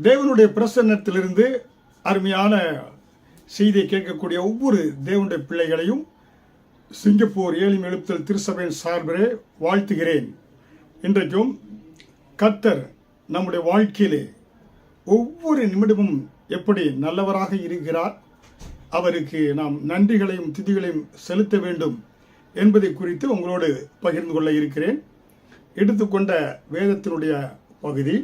தேவனுடைய பிரசன்னத்திலிருந்து அருமையான செய்தியை கேட்கக்கூடிய ஒவ்வொரு தேவனுடைய பிள்ளைகளையும் சிங்கப்பூர் ஏலிம் எழுப்புதல் திருச்சபையின் சார்பிலே வாழ்த்துகிறேன். இன்றைக்கும் கர்த்தர் நம்முடைய வாழ்க்கையிலே ஒவ்வொரு நிமிடமும் எப்படி நல்லவராக இருக்கிறார், அவருக்கு நாம் நன்றிகளையும் துதிகளையும் செலுத்த வேண்டும் என்பதை குறித்து உங்களோடு பகிர்ந்து கொள்ள இருக்கிறேன். எடுத்துக்கொண்ட வேதத்தினுடைய பகுதி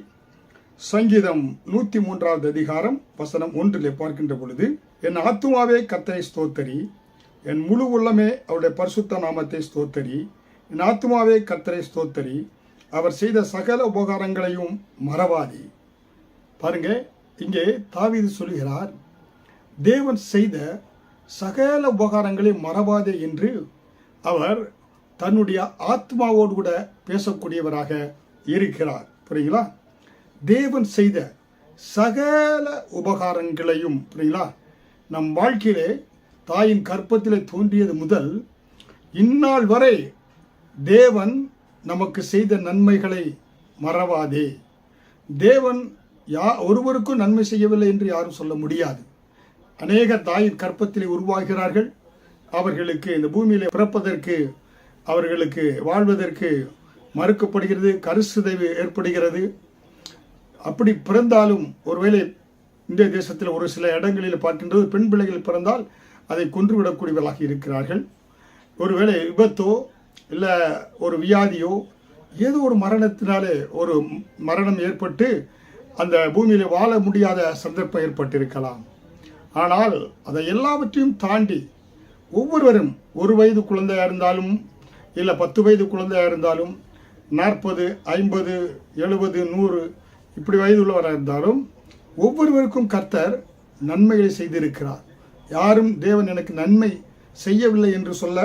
சங்கீதம் 103வது அதிகாரம் வசனம் 1 பார்க்கின்ற பொழுது, என் ஆத்துமாவே கர்த்தரை ஸ்தோத்தரி, என் முழு உள்ளமே அவருடைய பரிசுத்த நாமத்தை ஸ்தோத்தரி, என் ஆத்துமாவே கர்த்தரை ஸ்தோத்தரி, அவர் செய்த சகல உபகாரங்களையும் மறவாதி. பாருங்க, இங்கே தாவீது சொல்கிறார், தேவன் செய்த சகல உபகாரங்களை மறவாதே என்று அவர் தன்னுடைய ஆத்மாவோடு கூட பேசக்கூடியவராக இருக்கிறார். புரியுங்களா? தேவன் செய்த சகல உபகாரங்களையும், புரியுங்களா, நம் வாழ்க்கையிலே தாயின் கற்பத்திலே தோன்றியது முதல் இந்நாள் வரை தேவன் நமக்கு செய்த நன்மைகளை மறவாதே. தேவன் ஒருவருக்கும் நன்மை செய்யவில்லை என்று யாரும் சொல்ல முடியாது. அநேக தாயின் கற்பத்திலே உருவாகிறார்கள். அவர்களுக்கு இந்த பூமியிலே பிறப்பதற்கு, அவர்களுக்கு வாழ்வதற்கு மறுக்கப்படுகிறது, கருச்சிதைவு ஏற்படுகிறது. அப்படி பிறந்தாலும் ஒருவேளை இந்திய தேசத்தில் ஒரு சில இடங்களில் பார்க்கின்றது, பெண் பிள்ளைகள் பிறந்தால் அதை கொன்றுவிடக்கூடியவர்களாக இருக்கிறார்கள். ஒருவேளை விபத்தோ இல்லை ஒரு வியாதியோ ஏதோ ஒரு மரணத்தினாலே ஒரு மரணம் ஏற்பட்டு அந்த பூமியில் வாழ முடியாத சந்தர்ப்பம் ஏற்பட்டிருக்கலாம். ஆனால் அதை எல்லாவற்றையும் தாண்டி ஒவ்வொருவரும் 1 வயது குழந்தையாக இருந்தாலும் இல்லை 10 வயது குழந்தையாக இருந்தாலும் 40, 50, 70, 100 இப்படி வயது உள்ளவராக இருந்தாலும் ஒவ்வொருவருக்கும் கர்த்தர் நன்மைகளை செய்திருக்கிறார். யாரும் தேவன் எனக்கு நன்மை செய்யவில்லை என்று சொல்ல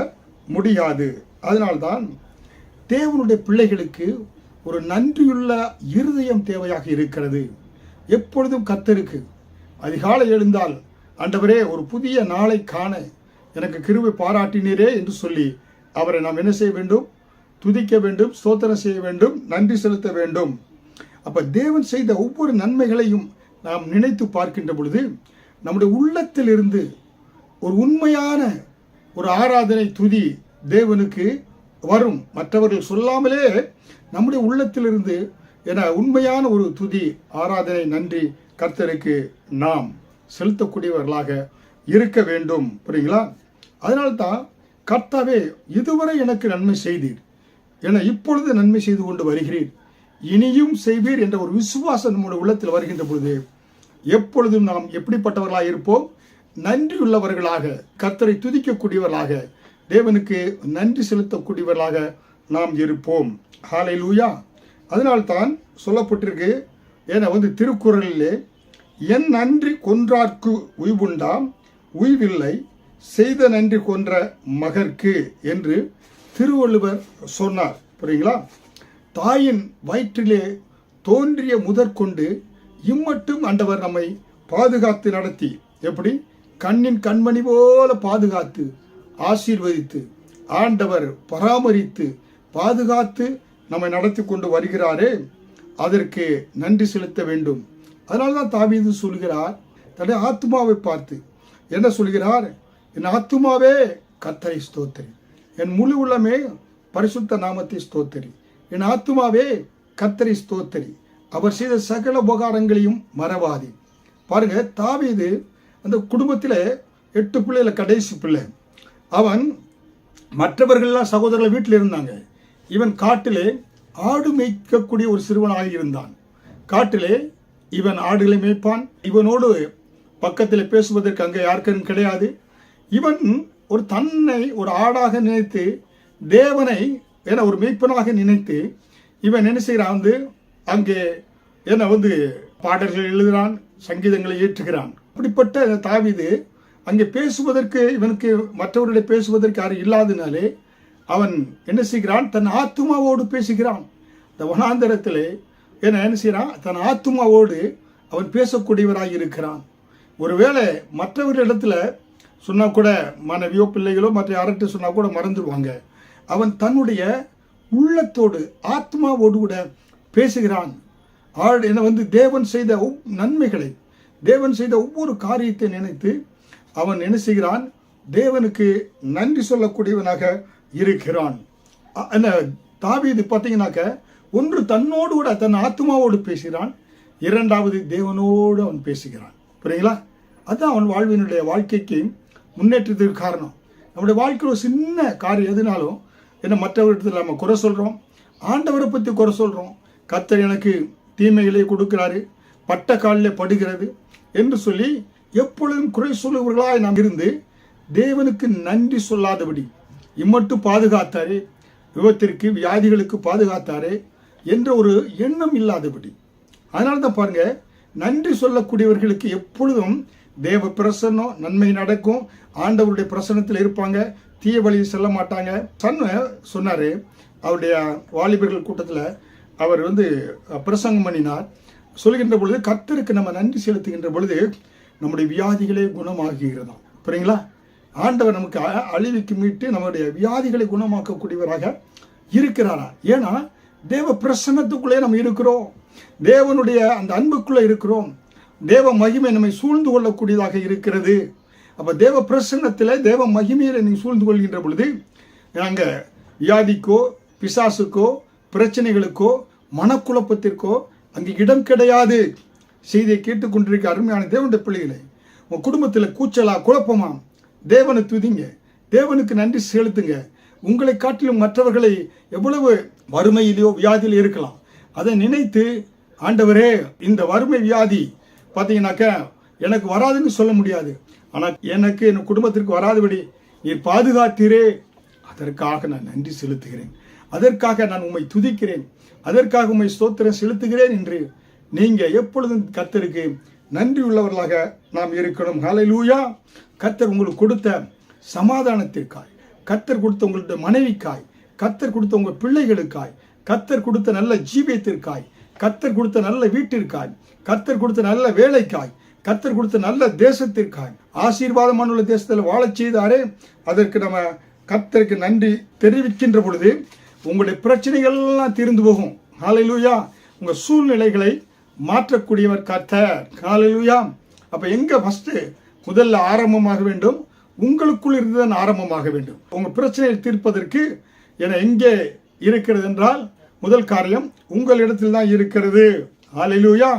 முடியாது. அதனால்தான் தேவனுடைய பிள்ளைகளுக்கு ஒரு நன்றியுள்ள இருதயம் தேவையாக இருக்கிறது. எப்பொழுதும் கர்த்தருக்கு அதிகாலை எழுந்தால், ஆண்டவரே ஒரு புதிய நாளை காண எனக்கு கிருபை பாராட்டினீரே என்று சொல்லி அவரை நாம் என்ன செய்ய வேண்டும்? துதிக்க வேண்டும், ஸ்தோத்திரம் செய்ய வேண்டும், நன்றி செலுத்த வேண்டும். அப்ப தேவன் செய்த ஒவ்வொரு நன்மைகளையும் நாம் நினைத்து பார்க்கின்ற பொழுது நம்முடைய உள்ளத்தில் இருந்து ஒரு உண்மையான ஒரு ஆராதனை துதி தேவனுக்கு வரும். மற்றவர்கள் சொல்லாமலே நம்முடைய உள்ளத்திலிருந்து என உண்மையான ஒரு துதி, ஆராதனை, நன்றி கர்த்தருக்கு நாம் செலுத்தக்கூடியவர்களாக இருக்க வேண்டும். புரியுங்களா? அதனால்தான் கர்த்தாவே இதுவரை எனக்கு நன்மை செய்தீர், என இப்பொழுது நன்மை செய்து கொண்டு வருகிறீர், இனியும் செய்வீர் என்ற ஒரு விசுவாசம் நம்முடைய உள்ளத்தில் வருகின்ற பொழுது எப்பொழுதும் நாம் எப்படிப்பட்டவர்களாக இருப்போம்? நன்றியுள்ளவர்களாக, கர்த்தரை துதிக்கக்கூடியவர்களாக, தேவனுக்கு நன்றி செலுத்தக்கூடியவர்களாக நாம் இருப்போம். ஹல்லேலூயா! அதனால்தான் சொல்லப்பட்டிருக்கு, ஏன்னா திருக்குறளிலே, என் நன்றி கொன்றார்க்கு உய்வுண்டாம், உய்வில்லை செய்த நன்றி கொன்ற மகற்கு என்று திருவள்ளுவர் சொன்னார். புரியுங்களா? தாயின் வயிற்றிலே தோன்றிய முதற்கொண்டு இம்மட்டும் ஆண்டவர் நம்மை பாதுகாத்து நடத்தி, எப்படி கண்ணின் கண்மணி போல பாதுகாத்து ஆசீர்வதித்து ஆண்டவர் பராமரித்து பாதுகாத்து நம்மை நடத்தி கொண்டு வருகிறாரே, அதற்கு நன்றி செலுத்த வேண்டும். அதனால்தான் தாவீது சொல்கிறார், தன்னுடைய ஆத்மாவை பார்த்து என்ன சொல்கிறார்? என் ஆத்மாவே கர்த்தரை ஸ்தோத்திரி, என் முழு உள்ளமே பரிசுத்த நாமத்தை ஸ்தோத்திரி, என் ஆத்மாவே கர்த்தரை ஸ்தோத்திரி, அவர் செய்த சகல உபகாரங்களையும் மறவாதி. பாருங்க, தாவீது அந்த குடும்பத்தில் 8 பிள்ளைல கடைசி பிள்ளை. அவன் மற்றவர்கள்லாம் சகோதரர்கள் வீட்டில் இருந்தாங்க. இவன் காட்டிலே ஆடு மேய்க்கக்கூடிய ஒரு சிறுவனாக இருந்தான். காட்டிலே இவன் ஆடுகளை மேய்ப்பான். இவனோடு பக்கத்தில் பேசுவதற்கு அங்கே யாருக்கும் கிடையாது. இவன் ஒரு தன்னை ஒரு ஆடாக நினைத்து, தேவனை என ஒரு மேய்ப்பனாக நினைத்து இவன் என்ன செய்கிறான்? அங்கே என்ன பாடல்கள் எழுதுகிறான், சங்கீதங்களை ஏற்றுகிறான். அப்படிப்பட்ட தாவீது அங்கே பேசுவதற்கு, இவனுக்கு மற்றவர்களை பேசுவதற்கு யாரும் இல்லாதனாலே அவன் என்ன செய்கிறான்? தன் ஆத்மாவோடு பேசுகிறான். இந்த வனாந்தரத்திலே என்ன செய்கிறான்? தன் ஆத்மாவோடு அவன் பேசக்கூடியவராக இருக்கிறான். ஒருவேளை மற்றவர்களிடத்துல சொன்னா கூட, மனைவியோ பிள்ளைகளோ மற்ற யார்கிட்ட சொன்னா கூட மறந்துடுவாங்க. அவன் தன்னுடைய உள்ளத்தோடு ஆத்மாவோடு கூட பேசுகிறான். தேவன் செய்த நன்மைகளை, தேவன் செய்த ஒவ்வொரு காரியத்தை நினைத்து அவன் என்ன செய்கிறான்? தேவனுக்கு நன்றி சொல்லக்கூடியவனாக இருக்கிறான். தாவீது பார்த்தீங்கன்னாக்க, ஒன்று தன்னோடு கூட தன் ஆத்மாவோடு பேசுகிறான், இரண்டாவது தேவனோடு அவன் பேசுகிறான். புரியுங்களா? அதுதான் அவன் வாழ்க்கைக்கு முன்னேற்றத்துக்கு காரணம். நம்முடைய வாழ்க்கையில் ஒரு சின்ன காரியம் எதுனாலும் என்ன மற்றவர்களிடத்தில் நம்ம குறை சொல்கிறோம், ஆண்டவரை பற்றி குறை சொல்கிறோம். கர்த்தர் எனக்கு தீமைகளை கொடுக்கிறாரு, பட்ட காலில் படுகிறது என்று சொல்லி எப்பொழுதும் குறை சொல்லுவர்களாய் நாம் இருந்து தேவனுக்கு நன்றி சொல்லாதபடி, இம்மட்டு பாதுகாத்தாரே, விபத்திற்கு வியாதிகளுக்கு பாதுகாத்தாரே என்ற ஒரு எண்ணம் இல்லாதபடி. அதனால தான் பாருங்க, நன்றி சொல்லக்கூடியவர்களுக்கு எப்பொழுதும் தேவ பிரசன்னம், நன்மை நடக்கும், ஆண்டவருடைய பிரசன்னத்தில் இருப்பாங்க, தீய வழியில் செல்ல மாட்டாங்க. சொன்னார், அவருடைய வாலிபர்கள் கூட்டத்தில் அவர் பிரசங்கம் பண்ணினார். சொல்கின்ற பொழுது, கர்த்தருக்கு நம்ம நன்றி செலுத்துகின்ற பொழுது நம்முடைய வியாதிகளே குணமாகிறதாம். புரியுங்களா? ஆண்டவர் நமக்கு அழிவுக்கு மீட்டு நம்முடைய வியாதிகளை குணமாக்கக்கூடியவராக இருக்கிறாரா? ஏன்னா தேவ பிரசன்னத்துக்குள்ளே நம்ம இருக்கிறோம், தேவனுடைய அந்த அன்புக்குள்ளே இருக்கிறோம், தேவ மகிமை நம்மை சூழ்ந்து கொள்ளக்கூடியதாக இருக்கிறது. அப்போ தேவ பிரசன்னத்தில், தேவ மகிமையில் நீங்கள் சூழ்ந்து கொள்கின்ற பொழுது நாங்கள் வியாதிக்கோ, பிசாசுக்கோ, பிரச்சனைகளுக்கோ, மனக்குழப்பத்திற்கோ அங்கே இடம் கிடையாது. செய்தியை கேட்டுக்கொண்டிருக்க அருமையான தேவனுடைய பிள்ளைகளை, உங்கள் குடும்பத்தில் கூச்சலா, குழப்பமா, தேவனை துதிங்க, தேவனுக்கு நன்றி செலுத்துங்க. உங்களை காட்டிலும் மற்றவர்களை எவ்வளவு வறுமையிலோ வியாதியிலோ இருக்கலாம், அதை நினைத்து, ஆண்டவரே இந்த வறுமை வியாதி பார்த்தீங்கன்னாக்க எனக்கு வராதுன்னு சொல்ல முடியாது, ஆனால் எனக்கு என் குடும்பத்திற்கு வராதபடி நீர் பாதுகாத்தீரே, அதற்காக நான் நன்றி செலுத்துகிறேன், அதற்காக நான் உம்மை துதிக்கிறேன், அதற்காக உம்மை ஸ்தோத்திரம் செலுத்துகிறேன் என்று நீங்கள் எப்பொழுதும் கர்த்தருக்கு நன்றி உள்ளவர்களாக நாம் இருக்கணும். ஹல்லேலூயா! கர்த்தர் உங்களுக்கு கொடுத்த சமாதானத்திற்காய், கர்த்தர் கொடுத்த உங்களுடைய மனைவிக்காய், கர்த்தர் கொடுத்த உங்கள் பிள்ளைகளுக்காய், கர்த்தர் கொடுத்த நல்ல ஜீவியத்திற்காய், கர்த்தர் கொடுத்த நல்ல வீட்டிற்காய், கர்த்தர் கொடுத்த நல்ல வேலைக்காய், கர்த்தர் கொடுத்த நல்ல தேசத்திற்காய், ஆசீர்வாதமான உள்ள தேசத்தில் வாழச் செய்தாரே, அதற்கு நம்ம கர்த்தருக்கு நன்றி தெரிவிக்கின்ற பொழுது உங்களுடைய பிரச்சனைகள்லாம் தீர்ந்து போகும். ஹல்லேலூயா! உங்கள் சூழ்நிலைகளை மாற்றக்கூடியவர் கர்த்தர். ஹல்லேலூயா! அப்போ எங்கே ஃபஸ்ட்டு முதல்ல ஆரம்பமாக வேண்டும்? உங்களுக்குள் இருந்துதான் ஆரம்பமாக வேண்டும். உங்கள் பிரச்சனையை தீர்ப்பதற்கு என எங்கே இருக்கிறது என்றால், முதல் காரியம் உங்களிடத்தில் தான் இருக்கிறது. ஹல்லேலூயா!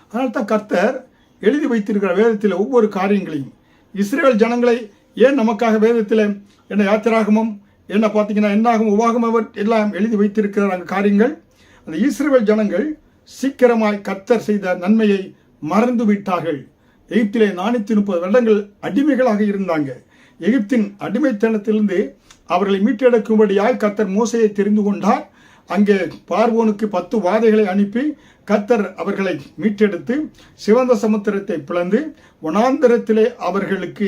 அதனால தான் கர்த்தர் எழுதி வைத்திருக்கிற வேதத்தில் ஒவ்வொரு காரியங்களையும், இஸ்ரவேல் ஜனங்களை ஏன் நமக்காக வேதத்தில் என்ன யாத்திராகமம், என்ன பார்த்தீங்கன்னா என்னாகும், உபாகமம் எல்லாம் எழுதி வைத்திருக்கிற காரியங்கள். அந்த இஸ்ரவேல் ஜனங்கள் சீக்கிரமாய் கர்த்தர் செய்த நன்மையை மறந்து விட்டார்கள். எகிப்திலே 430 வருடங்கள் அடிமைகளாக இருந்தாங்க. எகிப்தின் அடிமைத்தனத்திலிருந்து அவர்களை மீட்டெடுக்கும்படியாய் கர்த்தர் மோசையை தெரிந்து கொண்டார். அங்கே பார்வோனுக்கு 10 வாதைகளை அனுப்பி கர்த்தர் அவர்களை மீட்டெடுத்து சிவந்த சமுத்திரத்தை பிளந்து வனாந்தரத்திலே அவர்களுக்கு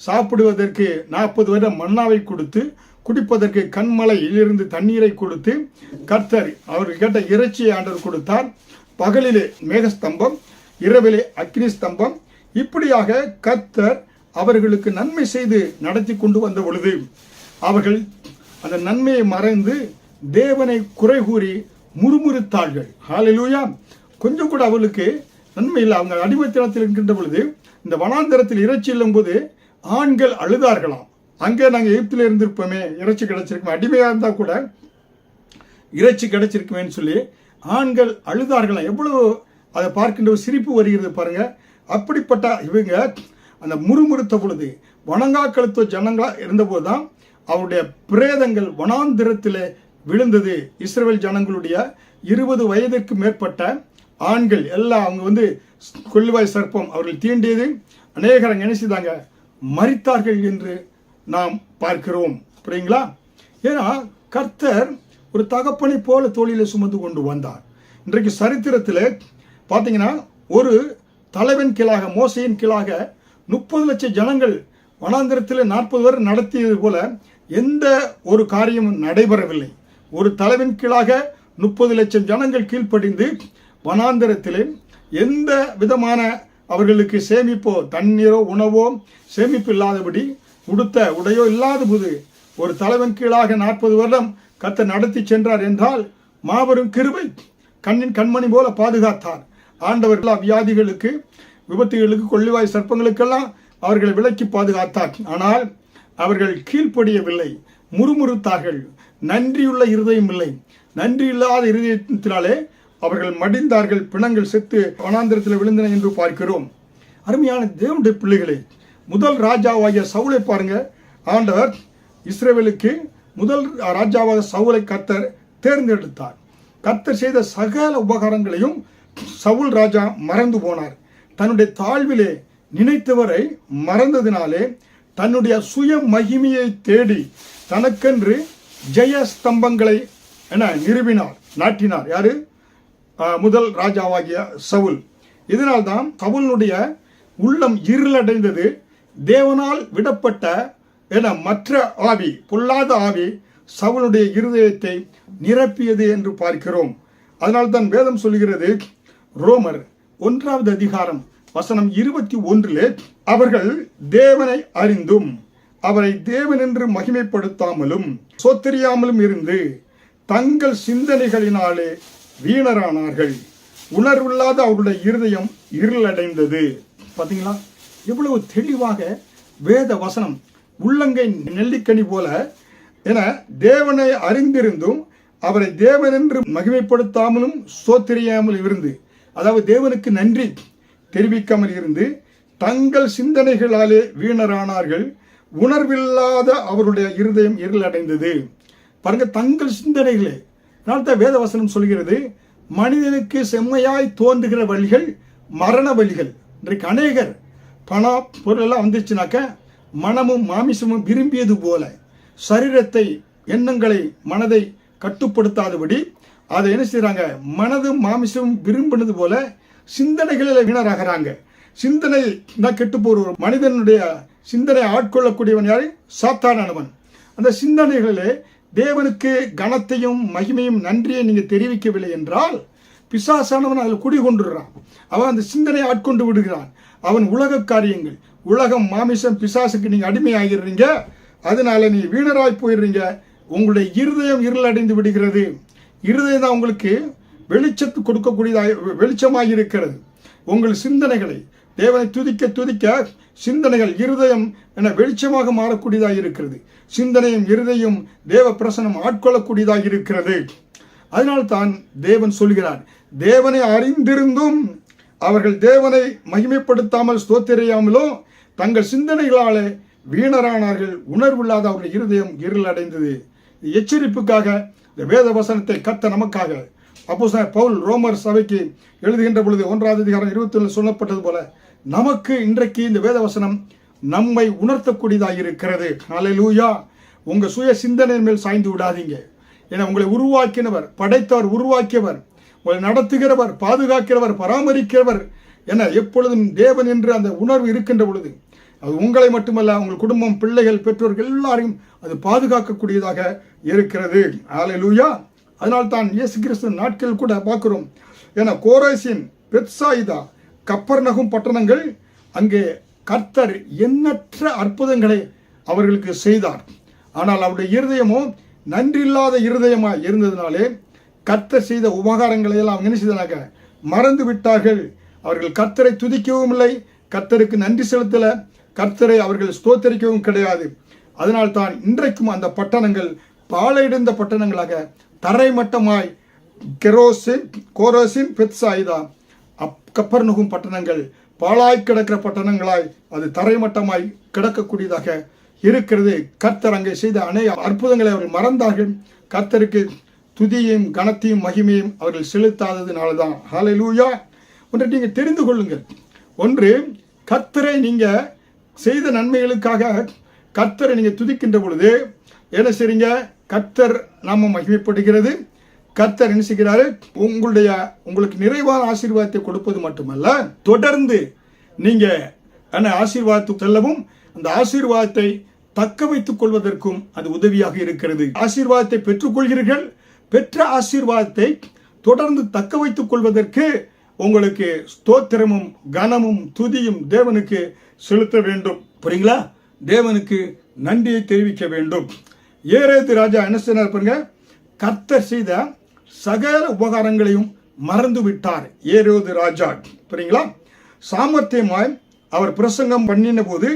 சாப்பிடுவதற்கு 40 வருடம் மன்னாவை கொடுத்து, குடிப்பதற்கு கண்மலையிலிருந்து தண்ணீரை கொடுத்து, கர்த்தர் அவர்கள் கேட்ட இறைச்சியை ஆண்டவர் கொடுத்தார். பகலிலே மேகஸ்தம்பம், இரவிலே அக்னி ஸ்தம்பம், இப்படியாக கர்த்தர் அவர்களுக்கு நன்மை செய்து நடத்தி கொண்டு வந்த பொழுது அவர்கள் அந்த நன்மையை மறைந்து தேவனை குறை கூறி முறுமுறுத்தார்கள். ஹல்லேலூயா! கொஞ்சம் கூட அவர்களுக்கு நன்மை இல்லை. அவங்க அடிமைத்தனத்தில் இருக்கின்ற பொழுது, இந்த வனாந்தரத்தில் இறைச்சி இல்லும் போது ஆண்கள் அழுதார்களாம். அங்கே நாங்கள் எகிப்தில் இருந்திருப்போமே, இறைச்சி கிடைச்சிருக்குமே, அடிமையாக இருந்தால் கூட இறைச்சி கிடைச்சிருக்குமேன்னு சொல்லி ஆண்கள் அழுதார்களாம். எவ்வளவு அதை பார்க்கின்ற ஒரு சிரிப்பு வருகிறது பாருங்க. அப்படிப்பட்ட இவங்க அந்த முறுமுறுத்த பொழுது, வணங்கா கழுத்த ஜனங்களா இருந்தபோது தான் அவருடைய பிரேதங்கள் வனாந்திரத்தில் விழுந்தது. இஸ்ரவேல் ஜனங்களுடைய 20 வயதிற்கு மேற்பட்ட ஆண்கள் எல்லாம் அவங்க கொள்ளுவாய் சர்ப்பம் அவர்கள் தீண்டியது. அநேகரை நினைச்சுதாங்க மரித்தார்கள் என்று நாம் பார்க்கிறோம். புரியுங்களா? ஏன்னா கர்த்தர் ஒரு தகப்பனை போல தோளிலே சுமந்து கொண்டு வந்தார். இன்றைக்கு சரித்திரத்தில் பார்த்தீங்கன்னா, ஒரு தலைவன் கீழாக, மோசையின் கீழாக 30 லட்சம் ஜனங்கள் வனாந்திரத்தில் 40 வருடம் நடத்தியது போல எந்த ஒரு காரியமும் நடைபெறவில்லை. ஒரு தலைவன் கீழாக 30 லட்சம் ஜனங்கள் கீழ்ப்படிந்து வனாந்திரத்தில் எந்த விதமான அவர்களுக்கு சேமிப்போ, தண்ணீரோ, உணவோ சேமிப்பு இல்லாதபடி, உடுத்த உடையோ இல்லாத போது ஒரு தலைவன் கீழாக 40 வருடம் கர்த்தர் நடத்தி சென்றார் என்றால் மாபெரும் கிருபை. கண்மணி போல பாதுகாத்தார். ஆண்டவர் எல்லா வியாதிகளுக்கு, விபத்துகளுக்கு, கொள்ளிவாய் சர்ப்பங்களுக்கெல்லாம் அவர்களை விலக்கி பாதுகாத்தார். ஆனால் அவர்கள் கீழ்ப்படியவில்லை, முறுமுறுத்தார்கள். நன்றியுள்ள இருதயம் இல்லை. நன்றியில்லாத இருதயத்தினாலே அவர்கள் மடிந்தார்கள். பிணங்கள் செத்து வனாந்திரத்தில் விழுந்தன என்று பார்க்கிறோம். அருமையான தேவனுடைய பிள்ளைகளே, முதல் ராஜாவாகிய சவுலை பாருங்க. ஆண்டவர் இஸ்ரவேலுக்கு முதல் ராஜாவாக சவுலை கர்த்தர் தேர்ந்தெடுத்தார். கர்த்தர் செய்த சகல உபகாரங்களையும் சவுல் ராஜா மறந்து போனார். தன்னுடைய தாழ்விலே நினைத்தவரை மறந்ததினாலே தன்னுடைய சுய மகிமையை தேடி தனக்கென்று ஜெய ஸ்தம்பங்களை நிறுவினார், நாட்டினார். யாரு? முதல் ராஜாவாகிய சவுல். இதனால்தான் சவுலுடைய உள்ளம் இருளடைந்தது. தேவனால் விடப்பட்ட மற்ற ஆவி, பொல்லாத ஆவி சவுலுடைய இருதயத்தை நிரப்பியது என்று பார்க்கிறோம். அதனால்தான் வேதம் சொல்கிறது, ரோமர் 1 அதிகாரம் வசனம் 21, அவர்கள் தேவனை அறிந்தும் அவரை தேவன் என்று மகிமைப்படுத்தாமலும் சோத்தரியாமலும் இருந்து தங்கள் சிந்தனைகளினாலே வீணரானார்கள். உணர்வில்லாத அவருடைய இருதயம் இருளடைந்தது. பார்த்தீங்களா எவ்வளவு தெளிவாக வேத வசனம் உள்ளங்கை நெல்லிக்கனி போல என தேவனை அறிந்திருந்தும் அவரை தேவன் என்று மகிமைப்படுத்தாமலும் சோத்தரியாமல் இருந்து, அதாவது தேவனுக்கு நன்றி தெரிவிக்காமல் இருந்து தங்கள் சிந்தனைகளாலே வீணரானார்கள். உணர்வில்லாத அவருடைய இருதயம் இருளடைந்தது. பாருங்க, தங்கள் சிந்தனைகளே. அதனால்தான் வேத வசனம் சொல்கிறது, மனிதனுக்கு செம்மையாய் தோன்றுகிற வழிகள் மரண வழிகள். இன்றைக்கு அநேகர் பணம் பொருள் எல்லாம் வந்துச்சுனாக்க மனமும் மாமிசமும் விரும்பியது போல சரீரத்தை, எண்ணங்களை, மனதை கட்டுப்படுத்தாதபடி அதை என்ன செய்யறாங்க, மனதும் மாமிசமும் விரும்பினது போல சிந்தனைகளில் வீணராகிறாங்க. சிந்தனை தான் கெட்டு போற மனிதனுடைய சிந்தனை ஆட்கொள்ளக்கூடியவன் யாரு? சாத்தானவன். அந்த சிந்தனைகளிலே தேவனுக்கு கனத்தையும் மகிமையும் நன்றியை நீங்க தெரிவிக்கவில்லை என்றால் பிசாசானவன் அதில் குடிகொண்டுறான். அவன் அந்த சிந்தனை ஆட்கொண்டு விடுகிறான். அவன் உலக காரியங்கள், உலகம், மாமிசம், பிசாசுக்கு நீங்க அடிமையாகிறீங்க. அதனால நீ வீணராய் போயிடுறீங்க. உங்களுடைய இருதயம் இருளடைந்து விடுகிறது. இருதயம் தான் உங்களுக்கு வெளிச்சத்து கொடுக்கக்கூடியதாக, வெளிச்சமாக இருக்கிறது. உங்கள் சிந்தனைகளை தேவனை துதிக்க துதிக்க சிந்தனைகள், இருதயம் என வெளிச்சமாக மாறக்கூடியதாக இருக்கிறது. சிந்தனையும் இருதயம் தேவ பிரசனம் ஆட்கொள்ளக்கூடியதாக இருக்கிறது. அதனால்தான் தேவன் சொல்கிறார், தேவனை அறிந்திருந்தும் அவர்கள் தேவனை மகிமைப்படுத்தாமல் ஸ்தோத்திரையாமலோ தங்கள் சிந்தனைகளாலே வீணரானார்கள். உணர்வில்லாத அவருடைய இருதயம் இருளடைந்தது. எச்சரிப்புக்காக இந்த வேத வசனத்தை கர்த்தர் நமக்காக அப்போஸ்தலன் பவுல் ரோமர் சபைக்கு எழுதுகின்ற பொழுது 1 அதிகாரம் 21 சொல்லப்பட்டது போல நமக்கு இன்றைக்கு இந்த வேத வசனம் நம்மை உணர்த்தக்கூடியதாக இருக்கிறது. ஹல்லேலூயா. உங்க சுய சிந்தனையின் மேல் சாய்ந்து விடாதீங்க. ஏன்னா உங்களை உருவாக்கினவர், படைத்தவர், உருவாக்கியவர், உங்களை நடத்துகிறவர், பாதுகாக்கிறவர், பராமரிக்கிறவர் என எப்பொழுதும் தேவன் என்று அந்த உணர்வு இருக்கின்ற பொழுது அது உங்களை மட்டுமல்ல, உங்கள் குடும்பம், பிள்ளைகள், பெற்றோர்கள் எல்லாரையும் அது பாதுகாக்கக்கூடியதாக இருக்கிறது. ஹல்லேலூயா. அதனால்தான் இயேசு கிறிஸ்து நாட்கள் கூட பார்க்கிறோம். ஏன்னா கோரேசின், பெத்சாயிதா, கப்பர்நகும் பட்டணங்கள் அங்கே கர்த்தர் எண்ணற்ற அற்புதங்களை அவர்களுக்கு செய்தார். ஆனால் அவருடைய இருதயமோ நன்றியில்லாத இருதயமாக இருந்ததினாலே கர்த்தர் செய்த உபகாரங்களை எல்லாம் அவங்க என்ன செய்தாங்க, மறந்து விட்டார்கள். அவர்கள் கர்த்தரை துதிக்கவும் இல்லை, கர்த்தருக்கு நன்றி செலுத்தல, கர்த்தரை அவர்கள் ஸ்தோத்தரிக்கவும் கிடையாது. அதனால்தான் இன்றைக்கும் அந்த பட்டணங்கள் பாழையடைந்த பட்டணங்களாக தரைமட்டமாய் கோரேசின், பெத்சாயிதா, கப்பர்நகும் பட்டணங்கள் பாழாய் கிடக்கிற பட்டணங்களாய் அது தரைமட்டமாய் கிடக்கக்கூடியதாக இருக்கிறது. கர்த்தர் அங்கே செய்த அநேக அற்புதங்களை அவர்கள் மறந்தார்கள். கர்த்தருக்கு துதியையும் கனத்தையும் மகிமையும் அவர்கள் செலுத்தாததுனாலதான். ஹல்லேலூயா. ஒன்றை நீங்க தெரிந்து கொள்ளுங்கள். ஒன்று, கர்த்தரை நீங்க செய்த நன்மைகளுக்காக கர்த்தரை நீங்க துதிக்கின்ற பொழுது என்ன செய்றீங்க, கர்த்தர் நாம மகிமைப்படுகிறது. கர்த்தர் என்ன செய்கிறாரு, உங்களுக்கு நிறைவான ஆசீர்வாதத்தை கொடுப்பது மட்டுமல்ல, தொடர்ந்து நீங்க ஆசீர்வாதத்துக்கு செல்லவும் அந்த ஆசீர்வாதத்தை தக்க வைத்துக் கொள்வதற்கும் அது உதவியாக இருக்கிறது. ஆசீர்வாதத்தை பெற்றுக்கொள்கிறீர்கள், பெற்ற ஆசீர்வாதத்தை தொடர்ந்து தக்க வைத்துக் கொள்வதற்கு உங்களுக்கு ஸ்தோத்திரமும் கனமும் துதியும் தேவனுக்கு செலுத்த வேண்டும். புரியுங்களா? தேவனுக்கு நன்றியை தெரிவிக்க வேண்டும். ஏரேது ராஜா என்ன செய்யறார் பாருங்க, கர்த்தர் செய்த சகல உபகாரங்களையும் மறந்து விட்டார் ஏரோது ராஜா. புரியுங்களா? சாமர்த்தியமாய் அவர் பிரசங்கம் பண்ணின போது,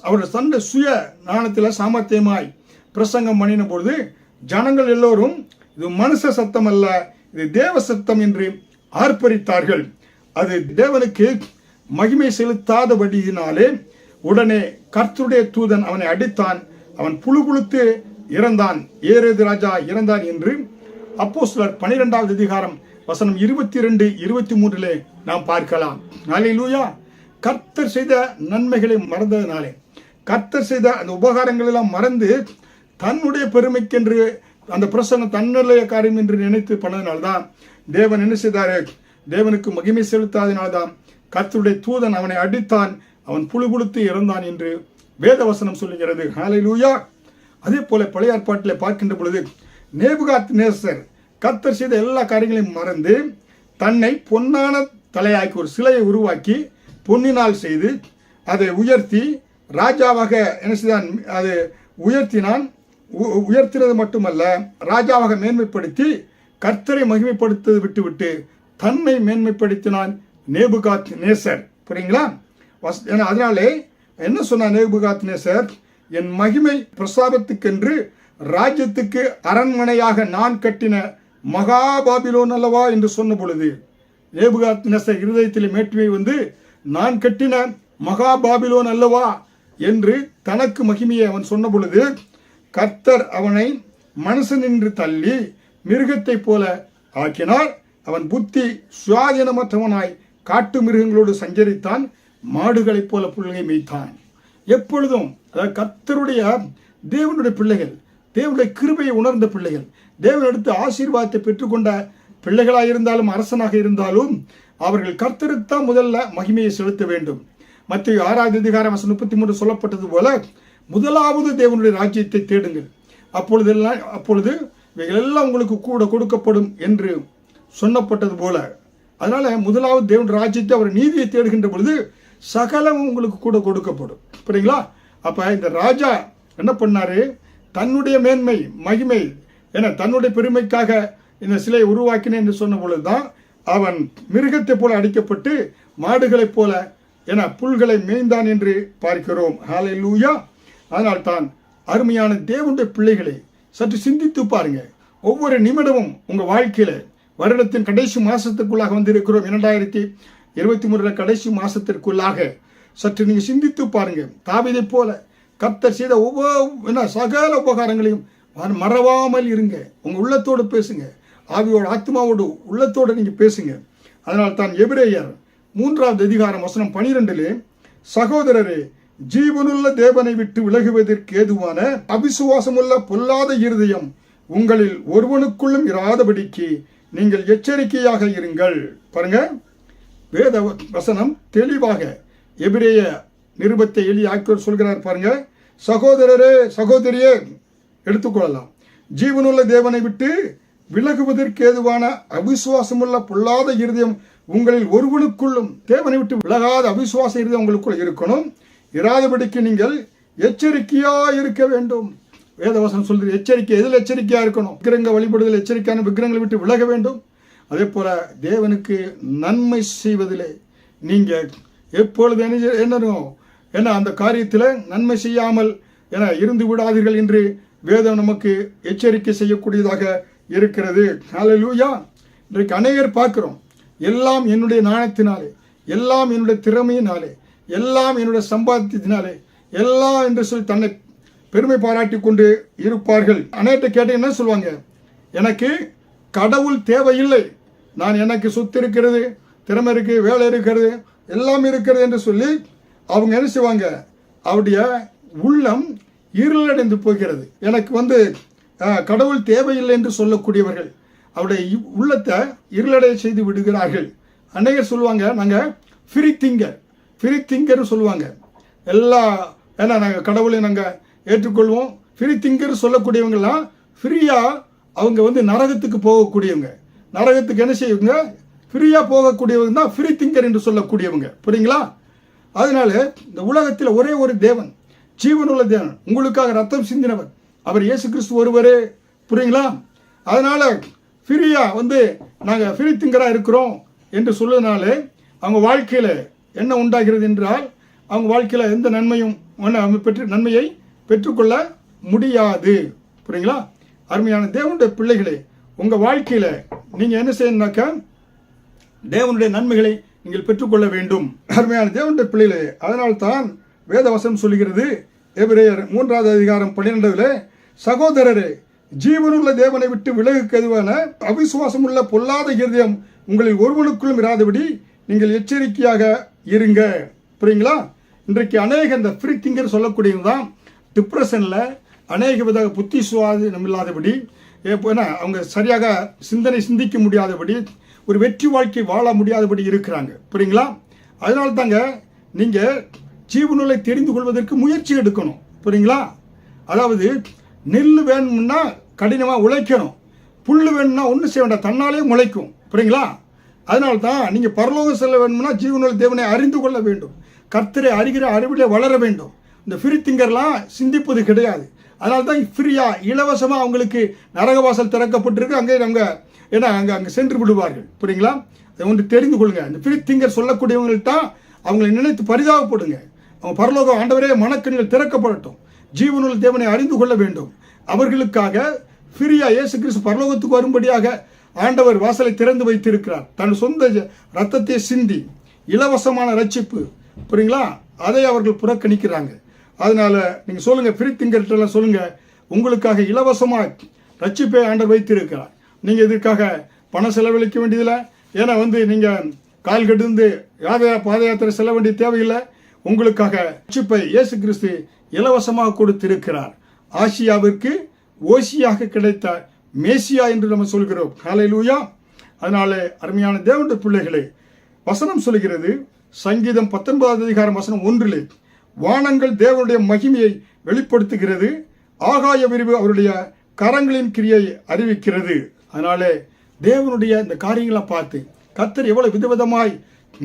அவர் தன்னுடைய சுய ஞானத்தில் சாமர்த்தியமாய் பிரசங்கம் பண்ணின பொழுது ஜனங்கள் எல்லோரும் இது மனுஷ சத்தம் அல்ல, இது தேவ சத்தம் என்று ஆர்ப்பரித்தார்கள். அது தேவனுக்கு மகிமை செலுத்தாதபடியினாலே உடனே கர்த்தருடைய தூதன் அவனை அடித்தான், அவன் புழுகுழுத்து இறந்தான், ஏரோது ராஜா இறந்தான் என்று அப்போஸ்தலர் 12வது அதிகாரம் வசனம் 22, 23 நாம் பார்க்கலாம். அல்லேலூயா. கர்த்தர் செய்த நன்மைகளை மறந்ததினாலே, கர்த்தர் செய்த அந்த உபகாரங்கள் எல்லாம் மறந்து தன்னுடைய பெருமைக்கென்று அந்த பிரசங்கம் தன்னுடைய காரியம் என்று நினைத்து பண்ணதினால்தான் தேவன் என்ன செய்தாரு? தேவனுக்கு மகிமை செலுத்தாததினால்தான் கர்த்தருடைய தூதன் அவனை அடித்தான், அவன் புழுகுழுத்து இறந்தான் என்று வேதவசனம் சொல்லுகிறது. ஹல்லேலூயா. அதே போல பழைய ஏற்பாட்டில் பார்க்கின்ற பொழுது நேபுகாத்நேசர் கர்த்தர் செய்த எல்லா காரியங்களையும் மறந்து தன்னை பொன்னான தலையாக்கி ஒரு சிலையை உருவாக்கி பொன்னினால் செய்து அதை உயர்த்தி ராஜாவாக என்ன செய்தான்? அது உயர்த்தினான். உயர்த்தினது மட்டுமல்ல, ராஜாவாக மேன்மைப்படுத்தி கர்த்தரை மகிமைப்படுத்தது விட்டுவிட்டு தன்னை மேன்மைப்படுத்தினான் நேபுகாத்நேசர். புரியுங்களா? அதனாலே என்ன சொன்னான் நேபுகாத்நேசர்? என் மகிமை பிரசாபத்துக்கென்று ராஜ்யத்துக்கு அரண்மனையாக நான் கட்டின மகா பாபிலோன் அல்லவா என்று சொன்ன பொழுது, நேபுகாத்நேசர் இருதயத்தில் மேட்டுமை வந்து நான் கட்டின மகா பாபிலோன் அல்லவா என்று தனக்கு மகிமையை அவன் சொன்ன பொழுது கர்த்தர் அவனை மனுஷனின்று தள்ளி மிருகத்தை போல ஆக்கினார். அவன் புத்தி சுவாதீனமற்றவனாய் காட்டு மிருகங்களோடு சஞ்சரித்தான், மாடுகளைப் போல புல்லை மேய்த்தான். எப்பொழுதும் கர்த்தருடைய தேவனுடைய பிள்ளைகள், தேவனுடைய கிருபையை உணர்ந்த பிள்ளைகள், தேவனிடத்து ஆசீர்வாதத்தை பெற்றுக்கொண்ட பிள்ளைகளாக இருந்தாலும் அரசனாக இருந்தாலும் அவர்கள் கர்த்தருக்கு தான் முதல்ல மகிமையை செலுத்த வேண்டும். மத்திய 6வது அதிகாரம் 33 சொல்லப்பட்டது போல முதலாவது தேவனுடைய ராஜ்யத்தை தேடுங்கள், அப்பொழுது இவைகளெல்லாம் உங்களுக்கு கூட கொடுக்கப்படும் என்று சொன்னப்பட்டது போல. அதனால முதலாவது தேவனுடைய ராஜ்யத்தை, அவர் நீதியை தேடுகின்ற பொழுது சகலம் உங்களுக்கு கூட கொடுக்கப்படும். புரியுங்களா? அப்ப இந்த ராஜா என்ன பண்ணாரு? தன்னுடைய மேன்மை மகிமை என தன்னுடைய பெருமைக்காக இந்த சிலையை உருவாக்கினேன் என்று சொன்ன பொழுதுதான் அவன் மிருகத்தை போல அடிக்கப்பட்டு மாடுகளைப் போல என புல்களை மேய்ந்தான் என்று பார்க்கிறோம். ஹல்லேலூயா. அதனால் தான் அருமையான தேவனுடைய பிள்ளைகளை சற்று சிந்தித்து பாருங்க. ஒவ்வொரு நிமிடமும் உங்க வாழ்க்கையில வருடத்தின் கடைசி மாசத்துக்குள்ளாக வந்திருக்கிறோம். 2023 கடைசி மாசத்திற்குள்ளாக சற்று நீங்க சிந்தித்து பாருங்க. தாவீதை போல கர்த்தர் செய்த ஒவ்வொரு சகல உபகாரங்களையும் மறவாமல் இருங்க. உங்க உள்ளத்தோடு பேசுங்க, ஆவியோட ஆத்மாவோடு உள்ளத்தோடு நீங்க பேசுங்க. அதனால் தான் எபிரேயர் 3வது அதிகாரம் வசனம் 12 சகோதரரே, ஜீவனுள்ள தேவனை விட்டு விலகுவதற்கு ஏதுவான அவிசுவாசமுள்ள பொல்லாத இருதயம் உங்களில் ஒருவனுக்குள்ளும் இராதபடிக்கு நீங்கள் எச்சரிக்கையாக இருங்கள். பாருங்க, வேத வசனம் தெளிவாக எபிரேய நிருபத்தை எழுதி ஆக்கியோர் சொல்கிறார். பாருங்க, சகோதரரே சகோதரியே எடுத்துக்கொள்ளலாம். ஜீவனுள்ள தேவனை விட்டு விலகுவதற்கு ஏதுவான அவிசுவாசமுள்ள பொல்லாத இருதயம் உங்களில் ஒருவனுக்குள்ளும், தேவனை விட்டு விலகாத அவிசுவாச இருதயம் உங்களுக்குள் இருக்கணும், இராதபடிக்கு நீங்கள் எச்சரிக்கையா இருக்க வேண்டும். வேதவசனம் சொல்றது எச்சரிக்கை. எதில் எச்சரிக்கையா இருக்கணும்? விக்கிரங்க வழிபடுதல் எச்சரிக்கையான விக்கிரங்களை விட்டு விலக வேண்டும். அதே போல தேவனுக்கு நன்மை செய்வதிலே நீங்க எப்பொழுது என்ன அந்த காரியத்தில் நன்மை செய்யாமல் என இருந்து விடாதீர்கள் என்று வேதம் நமக்கு எச்சரிக்கை செய்யக்கூடியதாக இருக்கிறது. ஹல்லேலூயா. இன்றைக்கு அநேகர் பார்க்கிறோம், எல்லாம் என்னுடைய நாணத்தினாலே, எல்லாம் என்னுடைய திறமையினாலே, எல்லாம் என்னுடைய சம்பாத்தியத்தினாலே, எல்லாம் என்று சொல்லி தன்னை பெருமை பாராட்டி கொண்டு இருப்பார்கள். அநேகத்தை கேட்ட என்ன சொல்லுவாங்க? எனக்கு கடவுள் தேவையில்லை, நான் எனக்கு சொத்து இருக்கிறது, திறமை இருக்கு, வேலை இருக்கிறது, எல்லாம் இருக்கிறது என்று சொல்லி அவங்க என்ன செய்வாங்க? அவருடைய உள்ளம் இருளடைந்து போகிறது. எனக்கு கடவுள் தேவையில்லை என்று சொல்லக்கூடியவர்கள் அவருடைய உள்ளத்தை இருளடைய செய்து விடுகிறார்கள். அநேகர் சொல்லுவாங்க, நாங்கள் ஃப்ரீ திங்கர் சொல்லுவாங்க. ஏன்னா நாங்கள் கடவுளை நாங்கள் ஏற்றுக்கொள்வோம். ஃப்ரீ திங்கர் சொல்லக்கூடியவங்கலாம் ஃப்ரீயாக அவங்க நரகத்துக்கு போகக்கூடியவங்க. நரகத்துக்கு என்ன செய்வங்க? ஃப்ரீயாக போகக்கூடியவங்க தான் ஃப்ரீ திங்கர் என்று சொல்லக்கூடியவங்க. புரியுங்களா? அதனால இந்த உலகத்தில் ஒரே ஒரு தேவன், ஜீவனுள்ள தேவன், உங்களுக்காக ரத்தம் சிந்தினவர், அவர் இயேசு கிறிஸ்து ஒருவரே. புரியுங்களா? அதனால ஃப்ரீயா வந்து நாங்கள் ஃப்ரீ திங்கராக இருக்கிறோம் என்று சொல்லுவதனாலே அவங்க வாழ்க்கையில் என்ன உண்டாகிறது என்றால் அவங்க வாழ்க்கையில் எந்த நன்மையும் நன்மையை பெற்றுக்கொள்ள முடியாது. புரியுங்களா? அருமையான தேவனுடைய பிள்ளைகளே, உங்கள் வாழ்க்கையில் நீங்கள் என்ன செய்யணும்னாக்கா தேவனுடைய நன்மைகளை நீங்கள் பெற்றுக்கொள்ள வேண்டும். அருமையான தேவனுடைய பிள்ளைகளே, அதனால்தான் வேதவசனம் சொல்லுகிறது எபிரேயர் 3வது அதிகாரம் 12 சகோதரரே, ஜீவனுள்ள தேவனை விட்டு விலகுக்கு எதுவான அவிசுவாசம் உள்ள பொல்லாத இருதயம் உங்களில் ஒருவனுக்குள்ளும் இராதபடி நீங்கள் எச்சரிக்கையாக இருங்க. புரியுங்களா? இன்றைக்கு அநேக இந்த ஃப்ரீ திங்கர் சொல்லக்கூடியதுதான் டிப்ரெஷனில் அநேக வித புத்தி சுவாதீனம் இல்லாதபடி, அவங்க சரியாக சிந்திக்க முடியாதபடி, ஒரு வெற்றி வாழ்க்கை வாழ முடியாதபடி இருக்கிறாங்க. புரியுங்களா? அதனால தாங்க நீங்கள் ஜீவனுள்ள தெரிந்து கொள்வதற்கு முயற்சி எடுக்கணும். புரியுங்களா? அதாவது நெல் வேணும்னா கடினமாக உழைக்கணும், புல் வேணும்னா ஒன்றும் செய்ய வேண்டாம், தன்னாலே முளைக்கும். புரியுங்களா? அதனால தான் நீங்கள் பரலோகம் செல்ல வேணும்னா ஜீவனுள்ள தேவனை அறிந்து கொள்ள வேண்டும், கர்த்தரை அறிகிற அறிவிலே வளர வேண்டும். இந்த ஃப்ரீ திங்கர்லாம் சிந்திப்பது கிடையாது. அதனால தான் ஃப்ரீயாக இலவசமாக அவங்களுக்கு நரகவாசல் திறக்கப்பட்டிருக்கு. அங்கே அங்கே சென்று விடுவார்கள். புரியுங்களா? அதை ஒன்று தெரிந்து கொள்ளுங்க. இந்த ஃப்ரீ திங்கர் சொல்லக்கூடியவங்கள்ட்ட அவங்களை நினைத்து பரிதாபப்படுங்க. அவங்க பரலோகம் ஆண்டவரே மனக்கண்கள் திறக்கப்படட்டும், ஜீவனுள்ள தேவனை அறிந்து கொள்ள வேண்டும். அவர்களுக்காக ஃப்ரீயா இயேசு கிறிஸ்து பரலோகத்துக்கு வரும்படியாக ஆண்டவர் வாசலை திறந்து வைத்திருக்கிறார். தன் சொந்த ரத்தத்தை சிந்தி இலவசமான ரட்சிப்பு. புரியுங்களா? அதை அவர்கள் புறக்கணிக்கிறாங்க. அதனால நீங்க சொல்லுங்க, ஃப்ரீ திங்கர்லாம் சொல்லுங்க, உங்களுக்காக இலவசமாக ரட்சிப்பை ஆண்டவர் வைத்திருக்கிறார். நீங்க இதற்காக பணம் செலவழிக்க வேண்டியதில்லை. ஏன்னா நீங்க கால் கட்டிருந்து பாத யாத்திரை செல்ல வேண்டிய தேவையில்லை. உங்களுக்காக ரட்சிப்பை இயேசு கிறிஸ்து இலவசமாக கொடுத்திருக்கிறார். ஆசியாவிற்கு ஓசியாக கிடைத்த மேசியா என்று நம்ம சொல்கிறோம். ஹல்லேலூயா. அதனால அருமையான தேவனுடைய பிள்ளைகளே, வசனம் சொல்கிறது சங்கீதம் 19வது அதிகாரம் வசனம் 1 வானங்கள் தேவனுடைய மகிமையை வெளிப்படுத்துகிறது, ஆகாய விரிவு அவருடைய கரங்களின் கிரியை அறிவிக்கிறது. அதனாலே தேவனுடைய இந்த காரியங்களை பார்த்து கர்த்தர் எவ்வளவு விதவிதமாய்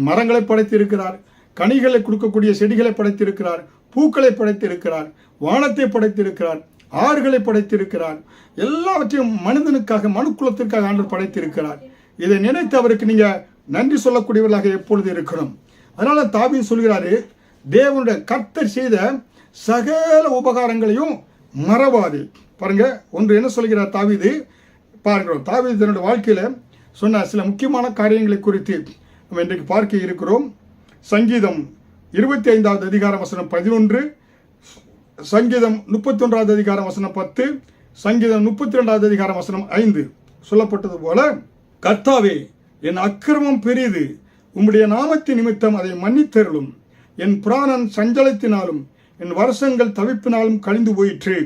மரங்களை படைத்திருக்கிறார், கனிகளை கொடுக்கக்கூடிய செடிகளை படைத்திருக்கிறார், பூக்களை படைத்திருக்கிறார், வானத்தை படைத்திருக்கிறார், ஆறுகளை படைத்திருக்கிறார். எல்லாவற்றையும் மனிதனுக்காக மனுக்குலத்திற்காக ஆண்டவர் படைத்திருக்கிறார். இதை நினைத்து அவருக்கு நீங்க நன்றி சொல்லக்கூடியவர்களாக எப்பொழுது இருக்கணும். அதனால தாவீது சொல்கிறாரு, தேவனுடைய கர்த்தர் செய்த சகல உபகாரங்களையும் மறவாது. பாருங்க, ஒன்று என்ன சொல்கிறார் தாவீது பாருங்க. தாவீது தன்னுடைய வாழ்க்கையில சொன்ன சில முக்கியமான காரியங்களை குறித்து நம்ம இன்றைக்கு பார்க்க இருக்கிறோம். சங்கீதம் 25வது அதிகாரம் வசனம் 11, சங்கீதம் 31வது அதிகாரம் வசனம் 10, சங்கீதம் 32வது அதிகாரம் வசனம் 5 சொல்லப்பட்டது போல, கர்த்தாவே என் அக்கிரமம் பெரிது, உம்முடைய நாமத்தின் நிமித்தம் அதை மன்னித்தருளும். என் பிராணன் சஞ்சலத்தினாலும் என் வருஷங்கள் தவிப்பினாலும் கழிந்து போயிற்று.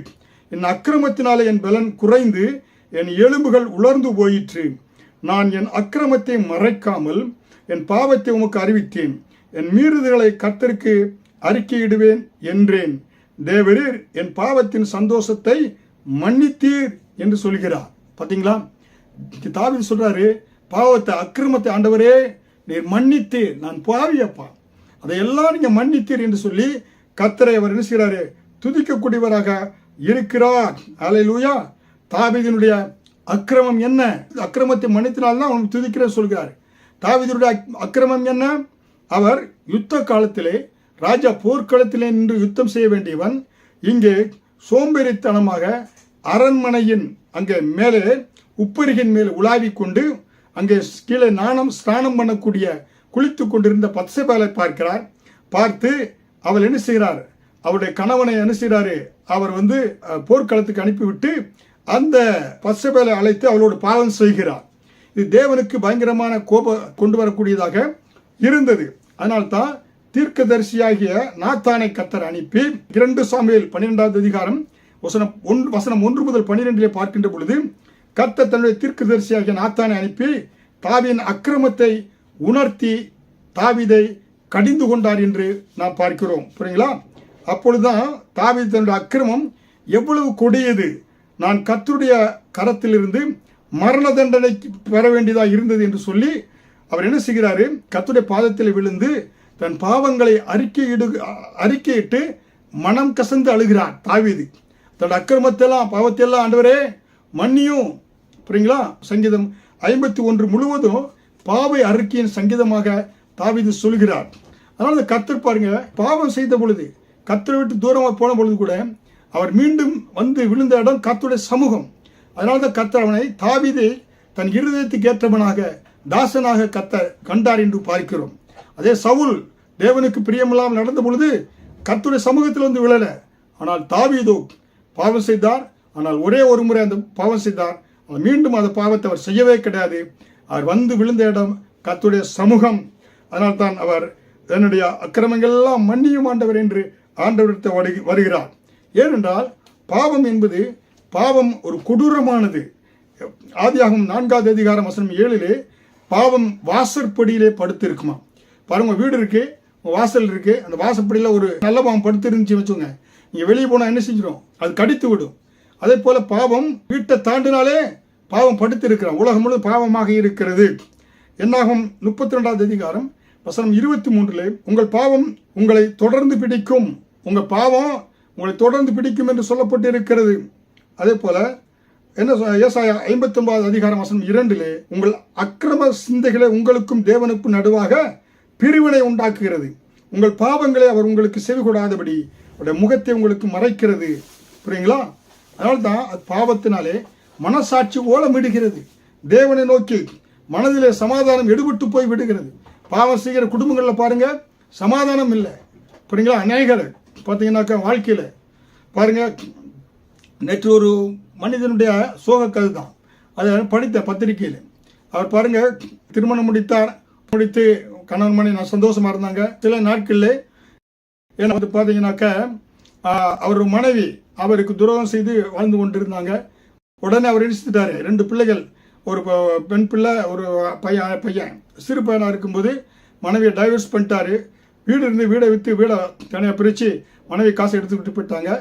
என் அக்கிரமத்தினாலே என் பலன் குறைந்து என் எலும்புகள் உலர்ந்து போயிற்று. நான் என் அக்கிரமத்தை மறைக்காமல் என் பாவத்தை உமக்கு அறிவித்தேன். என் மீறுதல்களை கர்த்தருக்கு அறிக்கையிடுவேன் என்றேன். தேவரீர் என் பாவத்தின் சந்தோஷத்தை மன்னித்தீர் என்று சொல்கிறார். பார்த்தீங்களா? தாவீது சொல்றாரு, பாவத்தை அக்கிரமத்தை ஆண்டவரே நீர் மன்னித்தீர், நான் பாவியப்பா, அதையெல்லாம் நீங்க மன்னித்தீர் என்று சொல்லி கர்த்தரை அவர் என்ன செய்கிறாரு? துதிக்கக்கூடியவராக இருக்கிறார். அல்லேலூயா. தாவீதினுடைய அக்கிரமம் என்ன? அக்கிரமத்தை மன்னித்தினால்தான் அவன் துதிக்கிறேன் சொல்கிறார். தாவீதுடைய அக்கிரமம் என்ன? அவர் யுத்த காலத்திலே ராஜா போர்க்களத்திலே நின்று யுத்தம் செய்ய வேண்டியவன் இங்கே சோம்பேறித்தனமாக அரண்மனையின் அங்கே மேலே உப்பரிகின் மேல் உலாவிக் கொண்டு அங்கே கீழே ஸ்நானம் பண்ணக்கூடிய குளித்து கொண்டிருந்த பத்சேபாளை பார்க்கிறார். பார்த்து அவள் என்ன செய்கிறார்? அவருடைய கணவனை என்ன செய்கிறாரு? அவர் போர்க்களத்துக்கு அனுப்பிவிட்டு அந்த பத்சேபாளை அழைத்து அவளோடு பாவம் செய்கிறார். இது தேவனுக்கு பயங்கரமான கோபம் கொண்டு வரக்கூடியதாக இருந்தது. அதனால்தான் தீர்க்கதரிசியாகிய நாத்தானை கர்த்தர் அனுப்பி 2 சாமுவேல் 12வது அதிகாரம் வசனம் 1 முதல் 12 பார்க்கின்ற பொழுது கர்த்தர் தன்னுடைய தீர்க்கதரிசியாகிய நாத்தானை அனுப்பி தாவீதின் அக்கிரமத்தை உணர்த்தி தாவீதை கடிந்து கொண்டார் என்று நாம் பார்க்கிறோம். புரியுங்களா? அப்பொழுதுதான் தாவீது தன்னுடைய அக்கிரமம் எவ்வளவு கொடியது, நான் கர்த்தருடைய கரத்திலிருந்து மரண தண்டனை பெற வேண்டியதாக இருந்தது என்று சொல்லி அவர் என்ன செய்கிறாரு? கர்த்தருடைய பாதத்தில் விழுந்து தன் பாவங்களை அறிக்கையிட்டு மனம் கசந்து அழுகிறார் தாவீது. தன் அக்கிரமத்தெல்லாம் பாவத்தையெல்லாம் ஆண்டவரே மன்னியும், புரியுங்களா? சங்கீதம் 51 முழுவதும் பாவை அறிக்கையின் சங்கீதமாக தாவீது சொல்கிறார். அதனால கர்த்தர் பாருங்க, பாவம் செய்த பொழுது, கர்த்தரை விட்டு தூரமாக போன பொழுது கூட அவர் மீண்டும் வந்து விழுந்த இடம் கர்த்தருடைய சமூகம். அதனால தான் கர்த்தர் அவனை, தாவீதை தன் இருதயத்துக்கு ஏற்றவனாக, தாசனாக கர்த்தர் கண்டார் என்று பார்க்கிறோம். அதே சவுல் தேவனுக்கு பிரியமில்லாமல் நடந்த பொழுது கர்த்தருடைய சமூகத்தில் வந்து விழல. ஆனால் தாவீதோ பாவம் செய்தார். ஆனால் ஒரே ஒரு முறை அந்த பாவம் செய்தார். மீண்டும் அந்த பாவத்தை அவர் செய்யவே கிடையாது. அவர் வந்து விழுந்த இடம் கர்த்தருடைய சமூகம். அதனால் தான் அவர் தன்னுடைய அக்கிரமங்கள் எல்லாம் மன்னியும் ஆண்டவர் என்று ஆண்டவரிடத்தில் வருகிறார். ஏனென்றால் பாவம் என்பது, பாவம் ஒரு கொடூரமானது. ஆதியாகமம் 4வது அதிகாரம் வசனம் 7 பாவம் வாசற்படியிலே படுத்து இருக்குமா. பாருங்க, வீடு இருக்கு, வாசல் இருக்கு, அந்த வாசப்படியில் ஒரு நல்ல பாவம் படுத்து இருந்துச்சு வச்சுக்கோங்க, நீங்க வெளியே போனால் என்ன செஞ்சிடும்? அது கடித்து விடும். அதே போல பாவம் வீட்டை தாண்டினாலே பாவம் படுத்து இருக்கிறான். உலகம் முழுவதும் பாவமாக இருக்கிறது. என்னாகும் 32வது அதிகாரம் வசனம் 23 உங்கள் பாவம் உங்களை தொடர்ந்து பிடிக்கும், உங்கள் பாவம் உங்களை தொடர்ந்து பிடிக்கும் என்று சொல்லப்பட்டு இருக்கிறது. அதே போல என்ன, ஏசாயா 59வது அதிகாரம் வசனம் 2 உங்கள் அக்கிரம சிந்தைகளை உங்களுக்கும் தேவனுக்கும் நடுவாக பிரிவினை உண்டாக்குகிறது. உங்கள் பாவங்களை அவர் உங்களுக்கு செவி கொடாதபடி அவருடைய முகத்தை உங்களுக்கு மறைக்கிறது. புரியுங்களா? அதனால தான் அது பாவத்தினாலே மனசாட்சி ஓலமிடுகிறது. தேவனை நோக்கி மனதிலே சமாதானம் எடுபட்டு போய் விடுகிறது. பாவம் செய்கிற குடும்பங்களில் பாருங்க, சமாதானம் இல்லை. புரியுங்களா? அநேகர் பார்த்தீங்கன்னாக்கா வாழ்க்கையில் பாருங்க, நேற்று ஒரு மனிதனுடைய சோக கதை தான், அதை படித்த பத்திரிகையில். அவர் பாருங்க, திருமணம் முடித்து கணவன் மனைவி நான் சந்தோஷமா இருந்தாங்க. சில நாட்களில் ஏன்னா வந்து பார்த்தீங்கன்னாக்கா அவர் மனைவி அவருக்கு துரோகம் செய்து வாழ்ந்து கொண்டிருந்தாங்க. உடனே அவர் இடிச்சுட்டாரு. 2 பிள்ளைகள், ஒரு பெண் பிள்ளை, ஒரு பையன் சிறு பையனாக இருக்கும்போது மனைவியை டைவர்ஸ் பண்ணிட்டாரு. வீடை விற்று வீடை தனியாக பிரித்து மனைவி காசை எடுத்துக்கிட்டு போயிட்டாங்க.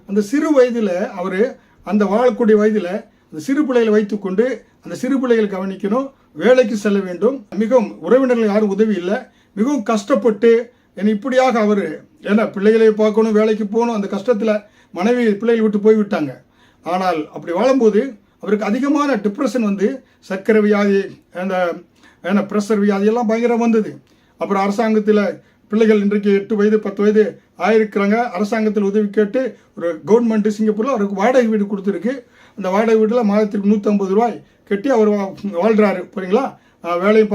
அந்த சிறு வயதில் அவர், அந்த வாழக்கூடிய வயதில் அந்த சிறு பிள்ளைகளை வைத்துக்கொண்டு அந்த சிறு பிள்ளைகளை கவனிக்கணும், வேலைக்கு செல்ல வேண்டும். மிகவும் உறவினர்கள் யாரும் உதவி இல்லை, மிகவும் கஷ்டப்பட்டு இப்படியாக அவர், ஏன்னா பிள்ளைகளை பார்க்கணும், வேலைக்கு போகணும், அந்த கஷ்டத்தில் மனைவி பிள்ளைகளை விட்டு போய்விட்டாங்க. ஆனால் அப்படி வாழும்போது அவருக்கு அதிகமான டிப்ரெஷன் வந்து, சர்க்கரை வியாதி, அந்த ப்ரெஷர் வியாதி எல்லாம் பயங்கரம் வந்தது. அப்புறம் அரசாங்கத்தில் பிள்ளைகள் இன்றைக்கு 8 வயது 10 வயது ஆயிருக்கிறாங்க. அரசாங்கத்தில் உதவி கேட்டு ஒரு கவர்மெண்ட் சிங்கப்பூரில் அவருக்கு வாடகை வீடு கொடுத்துருக்கு. அந்த வாடகை வீட்டில் மாதத்திற்கு 150 ரூபாய் கட்டி அவர் வாழ்கிறாரு. புரியுங்களா? வேலையும்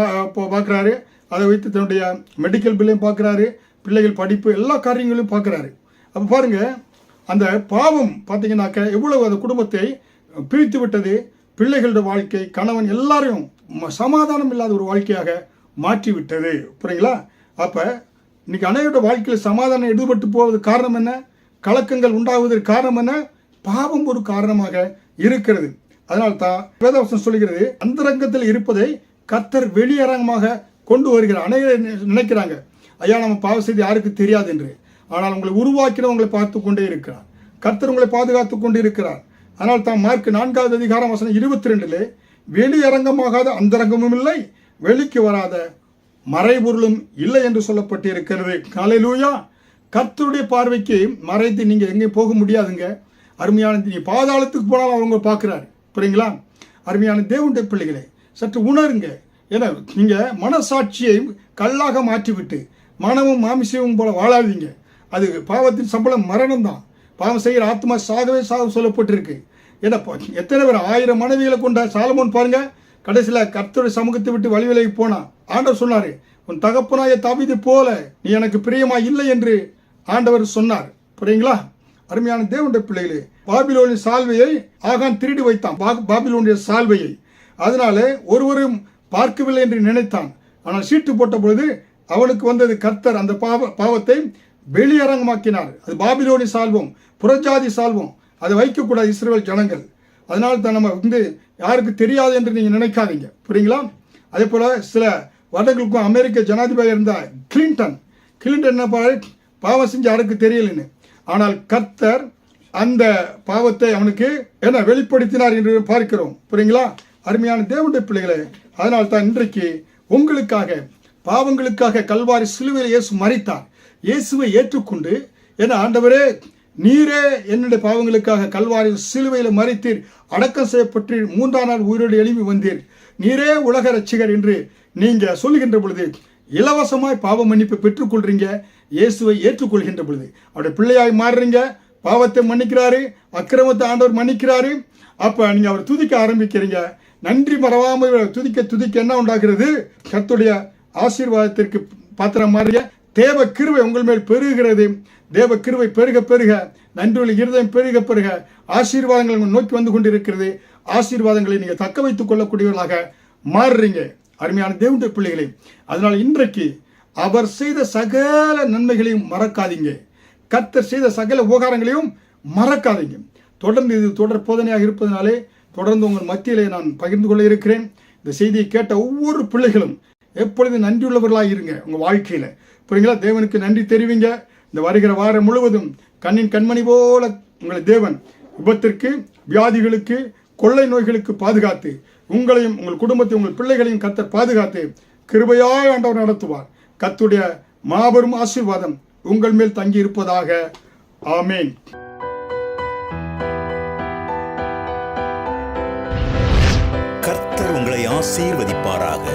பார்க்குறாரு, அதை வைத்து தன்னுடைய மெடிக்கல் பில்லையும் பார்க்குறாரு, பிள்ளைகள் படிப்பு எல்லா காரியங்களையும் பார்க்குறாரு. அப்போ பாருங்க, அந்த பாவம் பார்த்தீங்கன்னாக்க எவ்வளவு அந்த குடும்பத்தை பிரித்து விட்டது. பிள்ளைகளுடைய வாழ்க்கை, கணவன், எல்லாரையும் சமாதானம் இல்லாத ஒரு வாழ்க்கையாக மாற்றி விட்டது. புரியுங்களா? அப்போ இன்னைக்கு அனைவருடைய வாழ்க்கையில் சமாதானம் எடுபட்டு போவது காரணம் என்ன? கலக்கங்கள் உண்டாவதற்கு காரணம் என்ன? பாவம் ஒரு காரணமாக இருக்கிறது. அதனால்தான் வேதவசனம் சொல்கிறது, அந்தரங்கத்தில் இருப்பதை கர்த்தர் வெளியரங்கமாக கொண்டு வருகிறார். அனைவரை நினைக்கிறாங்க, ஐயா நம்ம பாவம் செய்து யாருக்கு தெரியாது என்று. ஆனால் உங்களை உருவாக்கின உங்களை பார்த்து கொண்டே இருக்கிறார். கர்த்தர் உங்களை பாதுகாத்து கொண்டு இருக்கிறார். ஆனால் தான் மார்க் 4வது அதிகாரம் வசனம் 22 வெளியரங்கமாகாத அந்தரங்கமும் இல்லை, வெளிக்கு வராத மறைபொருளும் இல்லை என்று சொல்லப்பட்டு இருக்கிறது. ஹல்லேலூயா! கர்த்தருடைய பார்வைக்கு மறைத்து நீங்க எங்கேயும் போக முடியாதுங்க. அருமையான, நீ பாதாளத்துக்கு போனாலும் அவங்க பார்க்கிறாரு. புரியுங்களா? அருமையான தேவனுடைய பிள்ளைகளே, சற்று உணருங்க. ஏன்னா நீங்க மனசாட்சியை கல்லாக மாற்றிவிட்டு மனமும் மாமிசமும் போல வாழாதீங்க. அது பாவத்தின் சம்பளம் மரணம் தான். பாவம் செய்கிற ஆத்மா சாகவே சாக சொல்லப்பட்டிருக்கு. ஏன்னா எத்தனை பேர் 1000 மனைவிகளை கொண்ட சாலமோன் பாருங்க, கடைசியில் கர்த்தருடைய சமூகத்தை விட்டு வழி விலகி போனான். ஆண்டவர் சொன்னாரு, உன் தகப்பனாய தாவீதை போல நீ எனக்கு பிரியமா இல்லை என்று ஆண்டவர் சொன்னார். புரியுங்களா? அருமையான தேவனுடைய பிள்ளைகளே, பாபிலோனின் சால்வையை ஆகான் திருடி வைத்தான், பாபிலோனுடைய சால்வையை. அதனால ஒருவரும் பார்க்கவில்லை என்று நினைத்தான். ஆனால் சீட்டு போட்ட பொழுது அவனுக்கு வந்தது, கர்த்தர் அந்த பாவத்தை வெளியரங்கமாக்கினார். அது பாபிலோனி சால்வம், புறஜாதி சால்வம். அதை வைக்கக்கூடாது இஸ்ரவேல் ஜனங்கள். அதனால தான் நம்ம யாருக்கு தெரியாது என்று நீங்கள் நினைக்காதீங்க. புரியுங்களா? அதே போல சில வருடங்களுக்கும் அமெரிக்க ஜனாதிபதி இருந்த கிளின்டன் என்ன பாவம் செஞ்சு யாருக்கு தெரியலன்னு. ஆனால் கர்த்தர் அந்த பாவத்தை அவனுக்கு என்ன வெளிப்படுத்தினார் என்று பார்க்கிறோம். புரியுங்களா? அருமையான தேவனுடைய பிள்ளைகளே, அதனால் தான் இன்றைக்கு உங்களுக்காக, பாவங்களுக்காக கல்வாரி சிலுவையில் இயேசு மரித்தார். இயேசுவை ஏற்றுக்கொண்டு, ஏன்னா ஆண்டவரே நீரே என்னுடைய பாவங்களுக்காக கல்வாரியில் சிலுவையில் மரித்தீர், அடக்கம் செய்யப்பட்டீர், 3ஆம் நாள் உயிரோடு எழுப்பி வந்தீர், நீரே உலக ரட்சிகர் என்று நீங்க சொல்லுகின்ற பொழுது இலவசமாய் பாவ மன்னிப்பு பெற்றுக்கொள்றீங்க. இயேசுவை ஏற்றுக்கொள்கின்ற பொழுது அவருடைய பிள்ளையாய் மாறுறீங்க. பாவத்தை மன்னிக்கிறாரு, அக்கிரமத்தை ஆண்டவர் மன்னிக்கிறாரு. அப்ப நீங்க அவர் துதிக்க ஆரம்பிக்கிறீங்க. நன்றி மறவாமல் துதிக்க என்ன உண்டாகிறது? கர்த்தருடைய ஆசீர்வாதத்திற்கு பாத்திரம் மாறிய தேவ கிருபை உங்கள் மேல் பெருகிறது. தேவ கிருபை பெருக பெருக நன்றியுள்ள இருதயம் பெருக பெருக ஆசீர்வாதங்கள் உங்கள் நோக்கி வந்து கொண்டிருக்கிறது. ஆசீர்வாதங்களை நீங்க தக்க வைத்துக் கொள்ளக்கூடியவர்களாக மாறுறீங்க அருமையான தேவனுடைய பிள்ளைகளே. அதனால் இன்றைக்கு அவர் செய்த சகல நன்மைகளையும் மறக்காதீங்க. கர்த்தர் செய்த சகல உபகாரங்களையும் மறக்காதீங்க. தொடர்ந்து இது தொடர் போதனையாக இருப்பதனாலே தொடர்ந்து உங்கள் மத்தியிலே நான் பகிர்ந்து கொள்ள இருக்கிறேன். இந்த செய்தியை கேட்ட ஒவ்வொரு பிள்ளைகளும் எப்பொழுதும் நன்றியுள்ளவர்களாக இருங்க. உங்கள் வாழ்க்கையில் புரியுங்களா? தேவனுக்கு நன்றி தெரிவிங்க. இந்த வருகிற வாரம் முழுவதும் கண்ணின் கண்மணி போல உங்களை தேவன் விபத்திற்கு, வியாதிகளுக்கு, கொள்ளை நோய்களுக்கு பாதுகாத்து உங்களையும் உங்கள் குடும்பத்தையும் உங்கள் பிள்ளைகளையும் கர்த்தர் பாதுகாத்து கிருபையாய் ஆண்டவர் நடத்துவார். கர்த்தருடைய மாபெரும் ஆசீர்வாதம் உங்கள் மேல் தங்கி இருப்பதாக. ஆமேன். கர்த்தர் உங்களை ஆசீர்வதிப்பாராக.